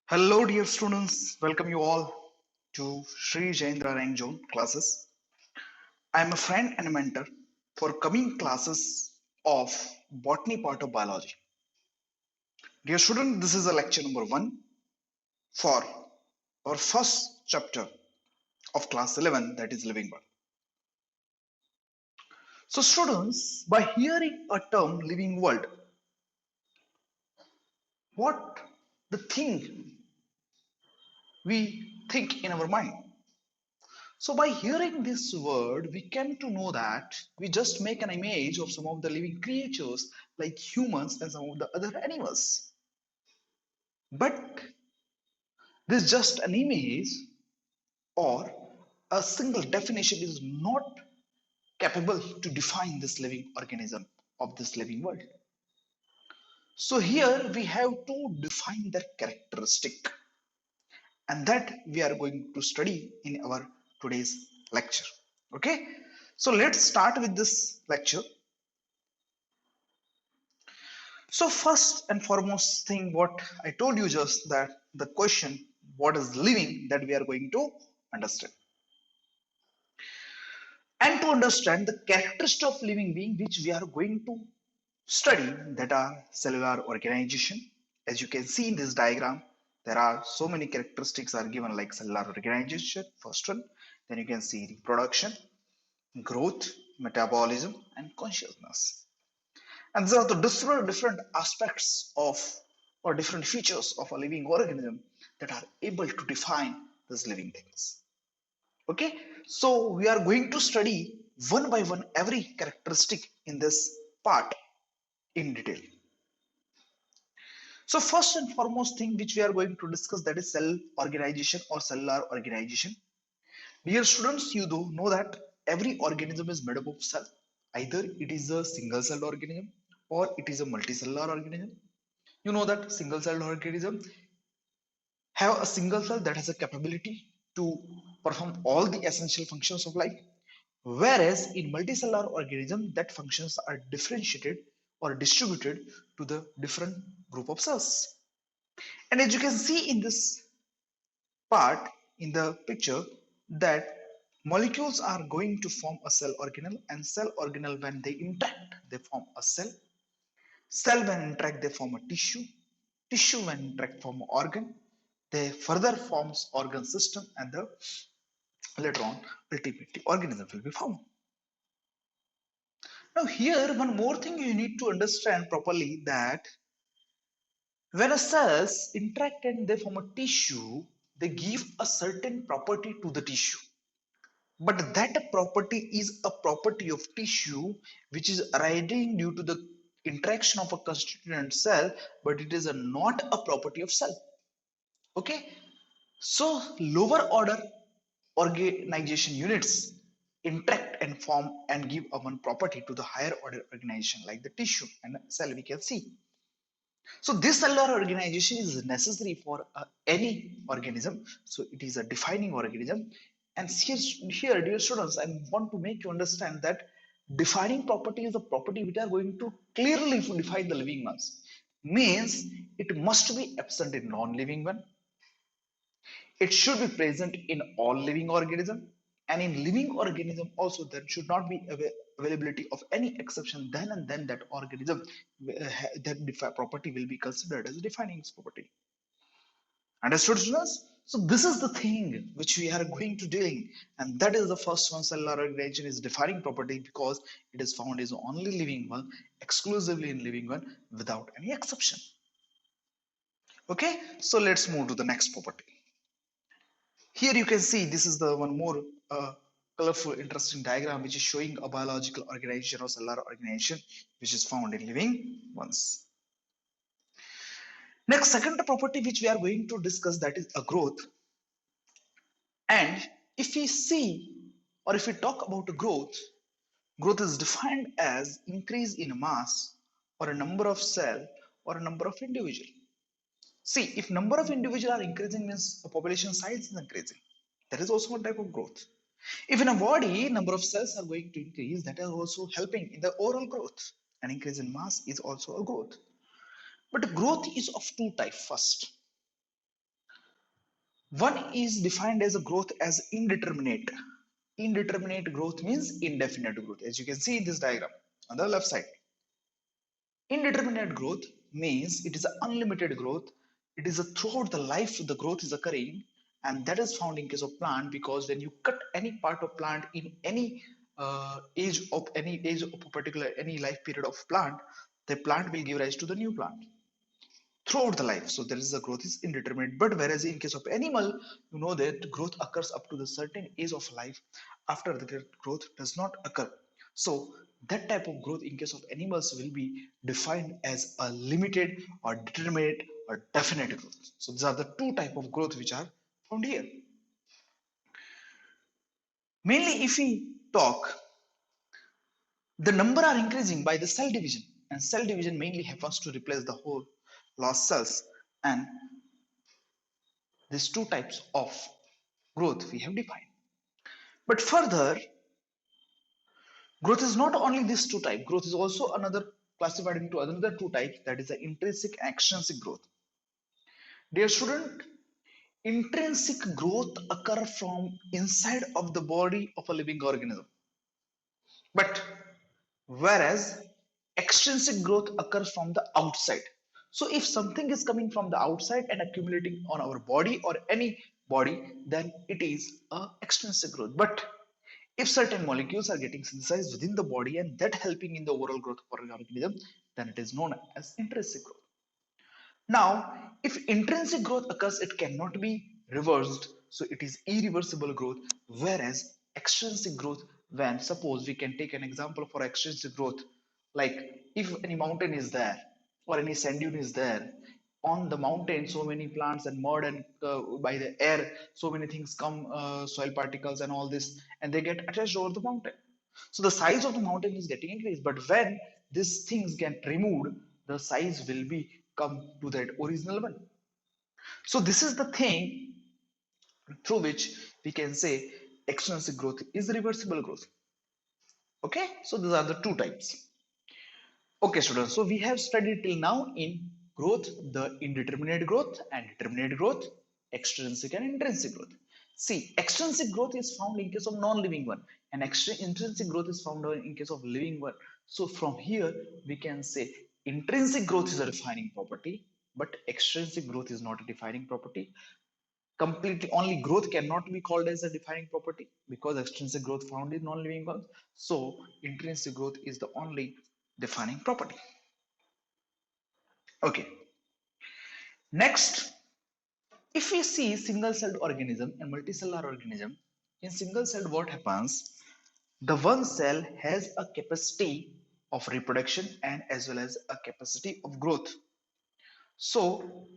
Hello, dear students. Welcome you all to Sri Jayendra Rank Zone classes. I am a friend and a mentor for coming classes of botany part of biology. Dear student, this is a lecture number 1 for our first chapter of class 11, that is living world. So students, by hearing a term living world, what the thing we think in our mind? So by hearing this word, we came to know that we just make an image of some of the living creatures like humans and some of the other animals. But this is just an image or a single definition is not capable to define this living organism of this living world. So here we have to define their characteristic, and that we are going to study in our today's lecture. Okay, so let's start with this lecture. So first and foremost thing, what I told you just that the question, what is living, that we are going to understand. And to understand the characteristic of living being which we are going to study, that are cellular organization. As you can see in this diagram, there are so many characteristics are given like cellular organization, first one. Then you can see reproduction, growth, metabolism, and consciousness. And these are the different aspects of or different features of a living organism that are able to define these living things. Okay, so we are going to study one by one every characteristic in this part in detail. So first and foremost thing which we are going to discuss, that is cell organization or cellular organization. Dear students, you do know that every organism is made up of cell. Either it is a single celled organism or it is a multicellular organism. You know that single celled organism have a single cell that has a capability to perform all the essential functions of life, whereas in multicellular organism that functions are differentiated or distributed to the different group of cells. And as you can see in this part in the picture, that molecules are going to form a cell organelle, and cell organelle, when they interact, they form a cell. Cell when interact, they form a tissue. Tissue when interact form an organ. They further forms organ system, and the later on ultimately organism will be formed. Now here one more thing you need to understand properly, that when a cells interact and they form a tissue, they give a certain property to the tissue. But that property is a property of tissue which is arising due to the interaction of a constituent cell, but it is not a property of cell. Okay, so lower order organization units interact and form and give a one property to the higher order organization like the tissue and cell we can see. So this cellular organization is necessary for any organism. So it is a defining organism. And here, dear students, I want to make you understand that defining property is a property which are going to clearly define the living ones. Means it must be absent in non-living one. It should be present in all living organism, and in living organism also there should not be availability of any exception. Then and then that organism that property will be considered as a defining property. Understood, students? So this is the thing which we are going to dealing, and that is the first one. Cellular organization is defining property because it is found is only living one, exclusively in living one, without any exception. Okay, so let's move to the next property. Here you can see this is the one more colorful, interesting diagram which is showing a biological organization or cellular organization which is found in living ones. Next, second property which we are going to discuss, that is a growth. And if we see or if we talk about growth, growth is defined as increase in mass or a number of cell or a number of individual. See, if number of individual are increasing means the population size is increasing. That is also one type of growth. If in a body, number of cells are going to increase, that is also helping in the overall growth. An increase in mass is also a growth. But growth is of two types. First, One is defined as a growth as indeterminate. Indeterminate growth means indefinite growth, as you can see in this diagram on the left side. Indeterminate growth means it is an unlimited growth. It is a throughout the life the growth is occurring, and that is found in case of plant, because when you cut any part of plant in any age of a particular any life period of plant, the plant will give rise to the new plant throughout the life. So there is a growth is indeterminate. But whereas in case of animal, you know that growth occurs up to the certain age of life. After the growth does not occur. So that type of growth in case of animals will be defined as a limited or determinate or definite growth. So these are the two type of growth which are found here. Mainly if we talk, the number are increasing by the cell division, and cell division mainly happens to replace the whole lost cells, and these two types of growth we have defined. But further, growth is not only these two types, growth is also another classified into another two types, that is the intrinsic and extrinsic growth. Dear student, intrinsic growth occur from inside of the body of a living organism. But whereas extrinsic growth occurs from the outside. So if something is coming from the outside and accumulating on our body or any body, then it is a extrinsic growth. But if certain molecules are getting synthesized within the body and that helping in the overall growth of an organism, then it is known as intrinsic growth. Now, if intrinsic growth occurs, it cannot be reversed, so it is irreversible growth. Whereas extrinsic growth, when suppose we can take an example for extrinsic growth, like if any mountain is there or any sand dune is there, on the mountain so many plants and mud and by the air so many things come, soil particles and all this, and they get attached over the mountain. So the size of the mountain is getting increased, but when these things get removed, the size will be come to that original one. So this is the thing through which we can say extrinsic growth is reversible growth. Okay, so these are the two types. Okay, students, so we have studied till now in growth, the indeterminate growth and determinate growth, extrinsic and intrinsic growth. See, extrinsic growth is found in case of non-living one, and intrinsic growth is found in case of living one. So from here, we can say intrinsic growth is a defining property, but extrinsic growth is not a defining property. Completely, only growth cannot be called as a defining property because extrinsic growth found in non-living ones. So intrinsic growth is the only defining property. Okay. Next, if we see single-celled organism and multicellular organism, in single-celled what happens? The one cell has a capacity of reproduction and as well as a capacity of growth. So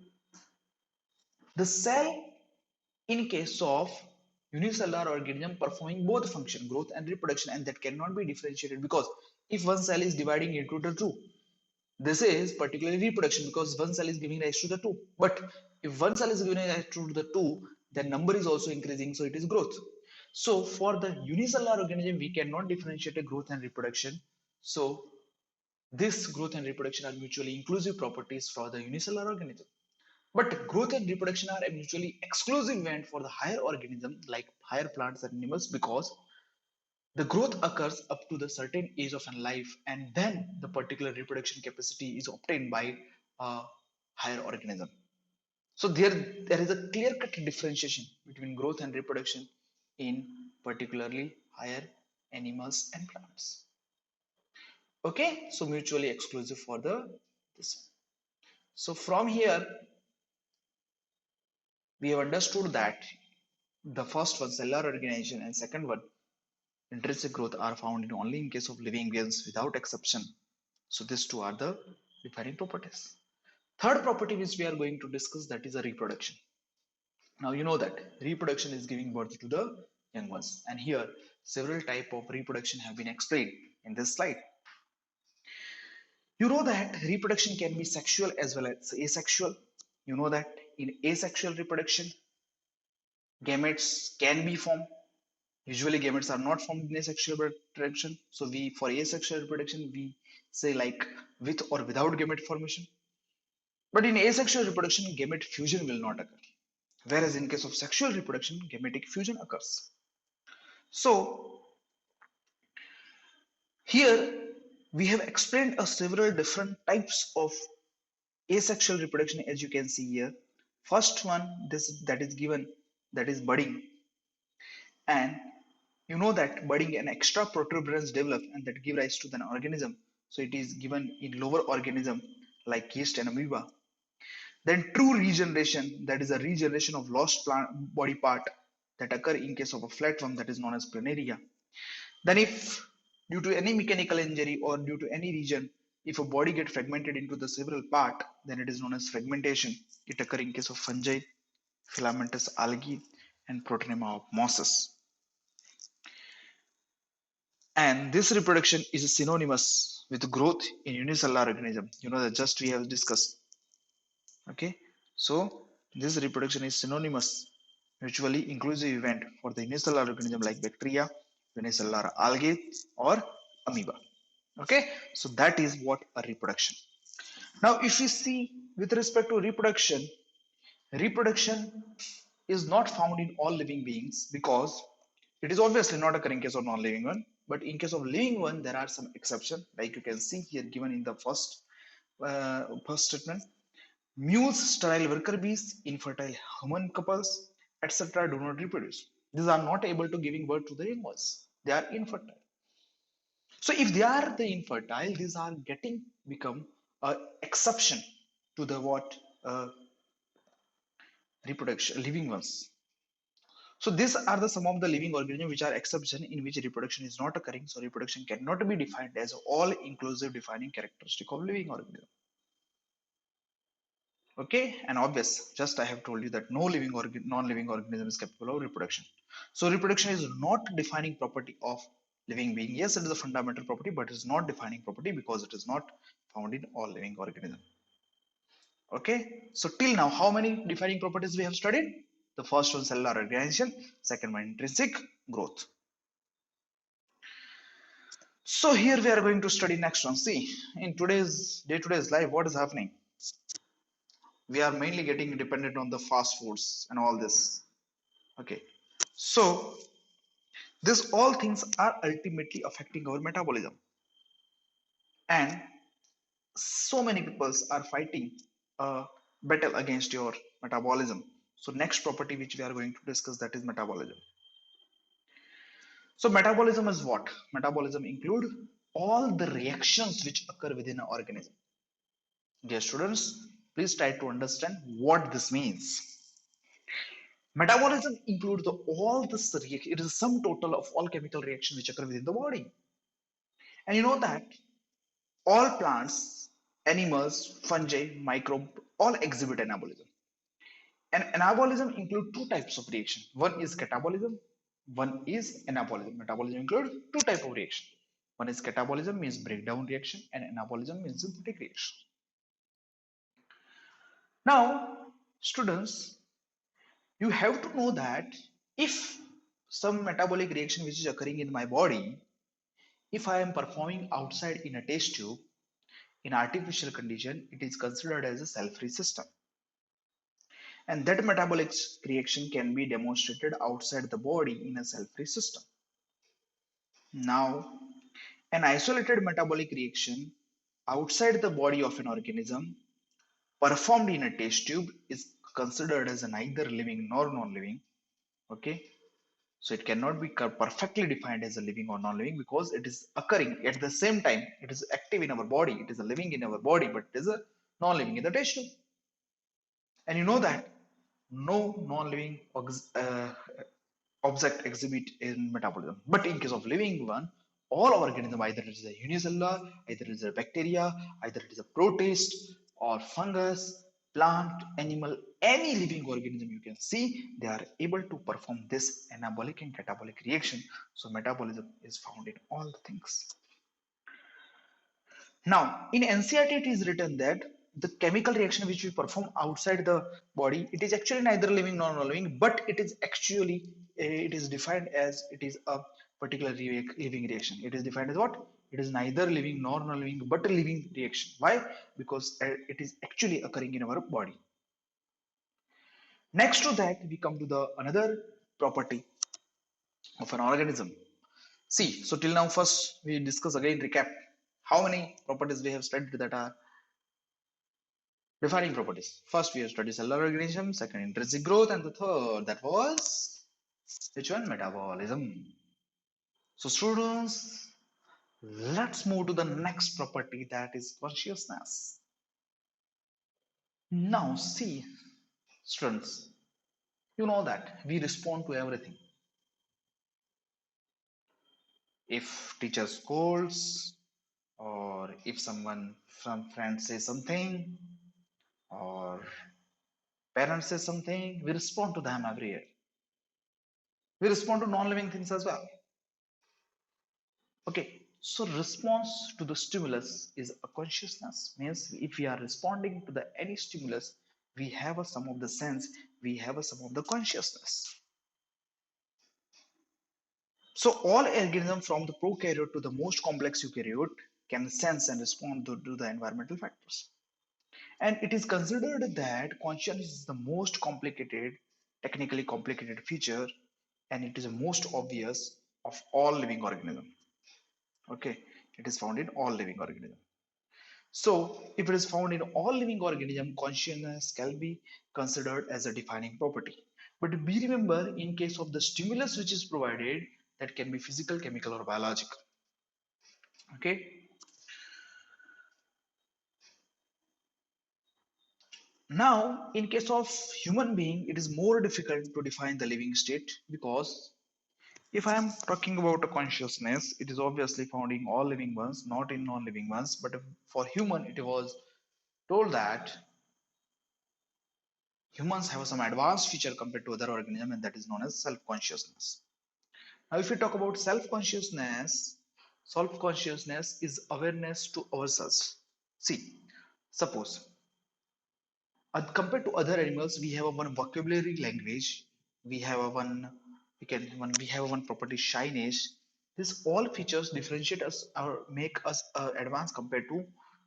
the cell in case of unicellular organism performing both function, growth and reproduction, and that cannot be differentiated because if one cell is dividing into the two, this is particularly reproduction because one cell is giving rise to the two. But if one cell is giving rise to the two, then number is also increasing, so it is growth. So for the unicellular organism, we cannot differentiate a growth and reproduction. So this growth and reproduction are mutually inclusive properties for the unicellular organism. But growth and reproduction are a mutually exclusive event for the higher organisms like higher plants and animals because the growth occurs up to the certain age of a life, and then the particular reproduction capacity is obtained by a higher organism. So there is a clear-cut differentiation between growth and reproduction in particularly higher animals and plants. Okay, so mutually exclusive for the this. So from here we have understood that the first one cellular organization and second one intrinsic growth are found in only in case of living beings without exception. So these two are the defining properties. Third property which we are going to discuss, that is a reproduction. Now you know that reproduction is giving birth to the young ones, and here several type of reproduction have been explained in this slide. You know that reproduction can be sexual as well as asexual. You know that in asexual reproduction, gametes can be formed. Usually gametes are not formed in asexual reproduction. So we, for asexual reproduction, we say like with or without gamete formation. But in asexual reproduction, gamete fusion will not occur. Whereas in case of sexual reproduction, gametic fusion occurs. So here we have explained several different types of asexual reproduction, as you can see here. First one, this that is given, that is budding, and you know that budding and extra protuberance develop and that give rise to an organism. So it is given in lower organism like yeast and amoeba. Then true regeneration, that is a regeneration of lost plant body part that occur in case of a flatworm, that is known as planaria. Then if due to any mechanical injury or due to any region, if a body get fragmented into the several part, then it is known as fragmentation. It occur in case of fungi, filamentous algae, and protonema of mosses. And this reproduction is synonymous with growth in unicellular organism. You know that just we have discussed. Okay, so this reproduction is synonymous, mutually inclusive event for the unicellular organism like bacteria, unicellular algae, or amoeba. Okay, so that is what a reproduction. Now if we see with respect to reproduction, reproduction is not found in all living beings because it is obviously not occurring in case of non-living one, but in case of living one there are some exceptions, like you can see here given in the first statement. Mules, sterile worker bees, infertile human couples, etc. do not reproduce. These are not able to giving birth to the young ones. They are infertile. So if they are the infertile, these are getting become a exception to the what reproduction living ones. So these are the some of the living organisms which are exception in which reproduction is not occurring. So reproduction cannot be defined as all inclusive defining characteristic of living organism. Okay, and obvious. Just I have told you that no non-living organism is capable of reproduction. So reproduction is not defining property of living being. Yes, it is a fundamental property, but it is not defining property because it is not found in all living organism. Okay, so till now, how many defining properties we have studied? The first one, cellular organization. Second one, intrinsic growth. So here we are going to study next one. See, in today's day-to-day life, what is happening? We are mainly getting dependent on the fast foods and all this. Okay, so these all things are ultimately affecting our metabolism, and so many people are fighting a battle against your metabolism. So next property which we are going to discuss, that is metabolism. So metabolism is what? Metabolism include all the reactions which occur within an organism. Dear students, please try to understand what this means. Metabolism includes all this reaction. It is a sum total of all chemical reactions which occur within the body. And you know that all plants, animals, fungi, microbe, all exhibit anabolism. And anabolism include two types of reaction. One is catabolism, one is anabolism. Metabolism includes two types of reaction. One is catabolism, means breakdown reaction, and anabolism means synthetic reaction. Now, students, you have to know that if some metabolic reaction which is occurring in my body, if I am performing outside in a test tube, in artificial condition, it is considered as a cell-free system. And that metabolic reaction can be demonstrated outside the body in a cell-free system. Now, an isolated metabolic reaction outside the body of an organism performed in a test tube is considered as neither living nor non-living. Okay, so it cannot be perfectly defined as a living or non-living because it is occurring at the same time. It is active in our body, it is a living in our body, but it is a non-living in the test tube. And you know that no non-living object exhibit in metabolism. But in case of living one, all organism, either it is a unicellular, either it is a bacteria, either it is a protist or fungus, plant, animal, any living organism you can see, they are able to perform this anabolic and catabolic reaction. So metabolism is found in all the things. Now, in NCERT, it is written that the chemical reaction which we perform outside the body, it is actually neither living nor non-living, but it is actually it is defined as it is a particular living reaction. It is defined as what? It is neither living nor non-living, but a living reaction. Why? Because it is actually occurring in our body. Next to that, we come to the another property of an organism. See, so till now, first we discuss again recap how many properties we have studied that are defining properties. First, we have studied cellular organism, second, intrinsic growth, and the third that was which one? Metabolism. So, students, let's move to the next property that is consciousness. Now, see, students, you know that we respond to everything. If teacher scolds, or if someone from friends says something, or parents say something, we respond to them every year. We respond to non-living things as well. Okay, so response to the stimulus is a consciousness. Means if we are responding to the any stimulus, we have a some of the sense, we have a some of the consciousness. So all organisms from the prokaryote to the most complex eukaryote can sense and respond to the environmental factors. And it is considered that consciousness is the most complicated, technically complicated feature, and it is the most obvious of all living organisms. Okay, it is found in all living organisms. So, if it is found in all living organisms, consciousness can be considered as a defining property. But be remember, in case of the stimulus which is provided, that can be physical, chemical, or biological. Okay. Now, in case of human being, it is more difficult to define the living state because if I am talking about a consciousness, it is obviously found in all living ones, not in non-living ones. But for human, it was told that humans have some advanced feature compared to other organisms, and that is known as self-consciousness. Now, if we talk about self-consciousness is awareness to ourselves. See, suppose compared to other animals, we have a one vocabulary language. We have a one we have a one property shyness. These all features differentiate us or make us advanced compared to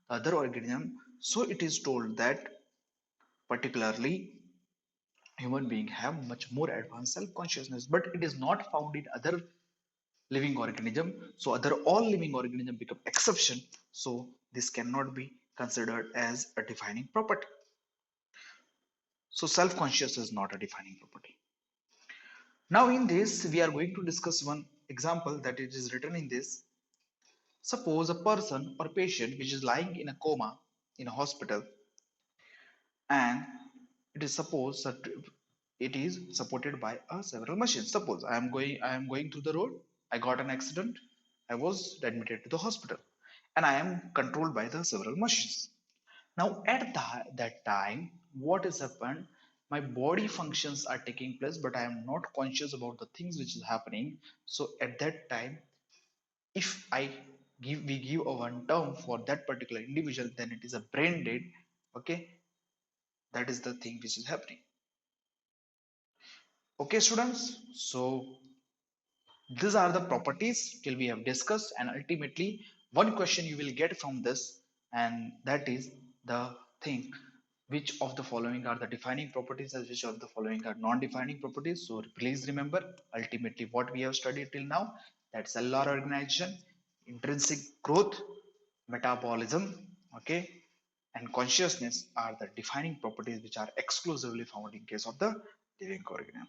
other organism. So it is told that particularly human being have much more advanced self-consciousness, but it is not found in other living organism. So other all living organism become exception. So this cannot be considered as a defining property. So self-conscious is not a defining property. Now in this, we are going to discuss one example that it is written in this. Suppose a person or patient which is lying in a coma in a hospital, and it is supposed that it is supported by several machines. Suppose I am going through the road, I got an accident, I was admitted to the hospital, and I am controlled by the several machines. Now, at that time, what has happened? My body functions are taking place, but I am not conscious about the things which is happening. So, at that time, if we give a one term for that particular individual, then it is a brain dead. Okay, that is the thing which is happening. Okay, students. So these are the properties till we have discussed, and ultimately, one question you will get from this, and that is the thing which of the following are the defining properties and which of the following are non-defining properties. So please remember, ultimately, what we have studied till now, that cellular organization, intrinsic growth, metabolism, okay, and consciousness are the defining properties which are exclusively found in case of the living organism.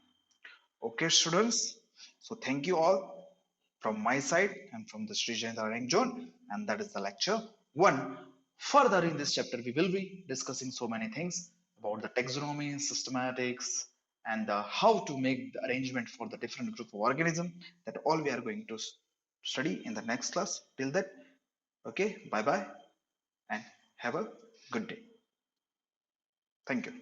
Okay, students. So thank you all from my side and from the Sri Jayendra Rank Zone, and that is the lecture one. Further in this chapter, we will be discussing so many things about the taxonomy, systematics, and how to make the arrangement for the different group of organism. That all we are going to study in the next class. Till that, okay, bye bye, and have a good day. Thank you.